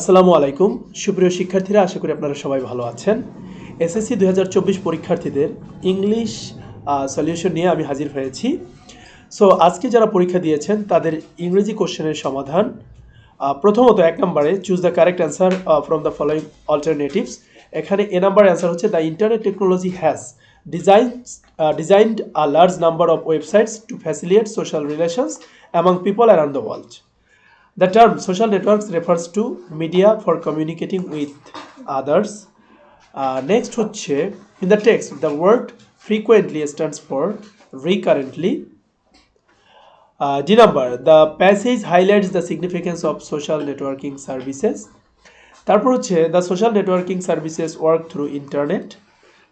আসসালামু আলাইকুম সুপ্রিয় শিক্ষার্থীরা, আশা করি আপনারা সবাই ভালো আছেন। এসএসসি 2024 পরীক্ষার্থীদের ইংলিশ সলিউশন নিয়ে আমি হাজির হয়েছি। সো আজকে যারা পরীক্ষা দিয়েছেন তাদের ইংরেজি কোশ্চেনের সমাধান। প্রথমত 1 নম্বরে choose the correct answer from the following alternatives. এখানে এ নাম্বার অ্যান্সার হচ্ছে the internet technology has designed a large number of websites to facilitate social relations among people around the world. The term social networks refers to media for communicating with others. Next হচ্ছে in the text the word frequently stands for recurrently. D number the passage highlights the significance of social networking services. তারপর হচ্ছে the social networking services work through internet.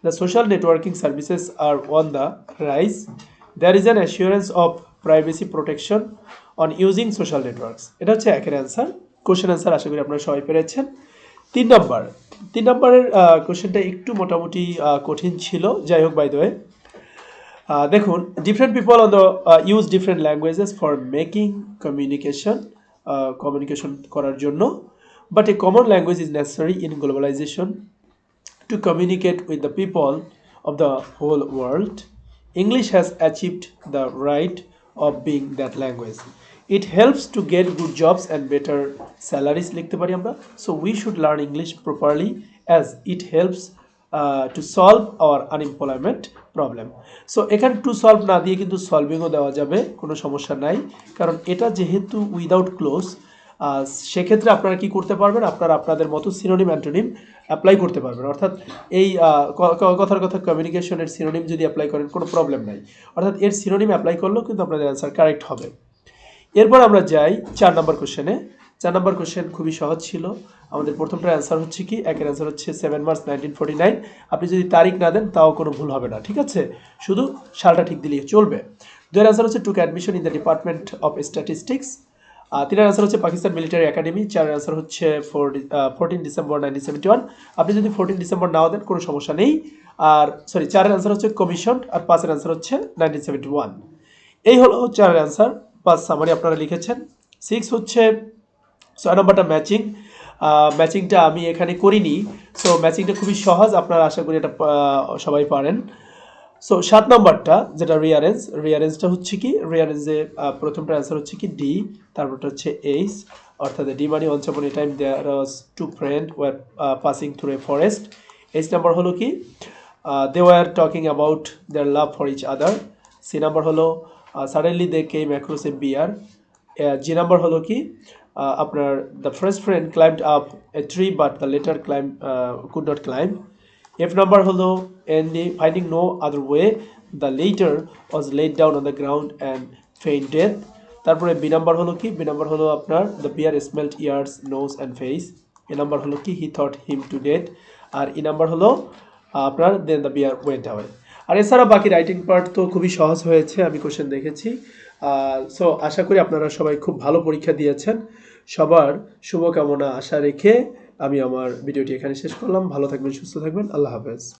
The social networking services are on the rise. There is an assurance of privacy protection on using social networks. এটা হচ্ছে একের answer. Question answer আশা করি আপনারা সবাই পেরেছেন। তিন নম্বরের কোশ্চেনটা একটু মোটামুটি কঠিন ছিল, যাই হোক বাই দ্য ওয়ে। দেখুন, different people on the use different languages for making communication করার জন্য, but a common language is necessary in globalisation to communicate with the people of the whole world. English has achieved the right of being that language. It helps to get good jobs and better salaries লিখতে পারি আমরা। So we should learn English properly as it helps to solve our unemployment problem. So এখানে to solve না দিয়ে কিন্তু সলভিংও দেওয়া যাবে, কোনো সমস্যা নাই, কারণ এটা যেহেতু উইদাউট ক্লোজ, সেক্ষেত্রে আপনারা কি করতে পারবেন, আপনারা আপনাদের মতো সিনোনিম অ্যান্টোনিম অ্যাপ্লাই করতে পারবেন। অর্থাৎ এই কথার কথা কমিউনিকেশনের সিনোনিম যদি অ্যাপ্লাই করেন কোনো প্রবলেম নাই, অর্থাৎ এর সিনোনিম অ্যাপ্লাই করলেও কিন্তু আপনাদের অ্যান্সার কারেক্ট হবে। এরপর আমরা যাই 4 নম্বর কোশ্চেনে। 4 নম্বর কোশ্চেন খুবই সহজ ছিল। আমাদের প্রথমটার অ্যান্সার হচ্ছে কি, একের অ্যান্সার হচ্ছে 7 মার্চ 1949। আপনি যদি তারিখ না দেন তাও কোনো ভুল হবে না, ঠিক আছে, শুধু সালটা ঠিক দিলেই চলবে। 2 এর অ্যান্সার হচ্ছে took admission in the department of statistics. 3 এর অ্যান্সার হচ্ছে পাকিস্তান মিলিটারি একাডেমি। 4 এর অ্যান্সার হচ্ছে 14 ডিসেম্বর 1971। আপনি যদি 14 ডিসেম্বর নাও দেন কোনো সমস্যা নেই। আর 4 এর অ্যান্সার হচ্ছে কমিশন, আর 5 এর অ্যান্সার হচ্ছে 1971। এই হলো 4 এর অ্যান্সার, 5 সামারি আপনারা লিখেছেন। 6 হচ্ছে 6 নম্বরটা ম্যাচিং। ম্যাচিংটা আমি এখানে করিনি, সো ম্যাচিংটা খুবই সহজ, আপনারা আশা করি এটা সবাই পারেন। সো 7 নম্বরটা যেটা রিয়ারেঞ্জটা হচ্ছে কি, রিয়ারেঞ্জে প্রথমটা অ্যান্সার হচ্ছে কি ডি, তারপরটা হচ্ছে এইচ, অর্থাৎ ডি মানে once upon a time there was two friend were passing through a forest. H number হলো কি, they were talking about their love for each other. C number হলো suddenly they came across a bear. G number হলো কি, আপনার the first friend climbed up a tree but the latter could not climb. F number হলো and finding no other way the later was laid down on the ground and feigned death. তারপরে B number হলো কি, B number হলো আপনার the bear smelled ears, nose and face. A number হলো কি he thought him to dead. R E number হলো আপনার then the bear went away. আর এছাড়া বাকি রাইটিং পার্ট তো খুবই সহজ হয়েছে, আমি কোশ্চেন দেখেছি। সো আশা করি আপনারা সবাই খুব ভালো পরীক্ষা দিয়েছেন। সবার শুভকামনা আশা রেখে আমি আমার ভিডিওটি এখানে শেষ করলাম। ভালো থাকবেন, সুস্থ থাকবেন, আল্লাহ হাফেজ।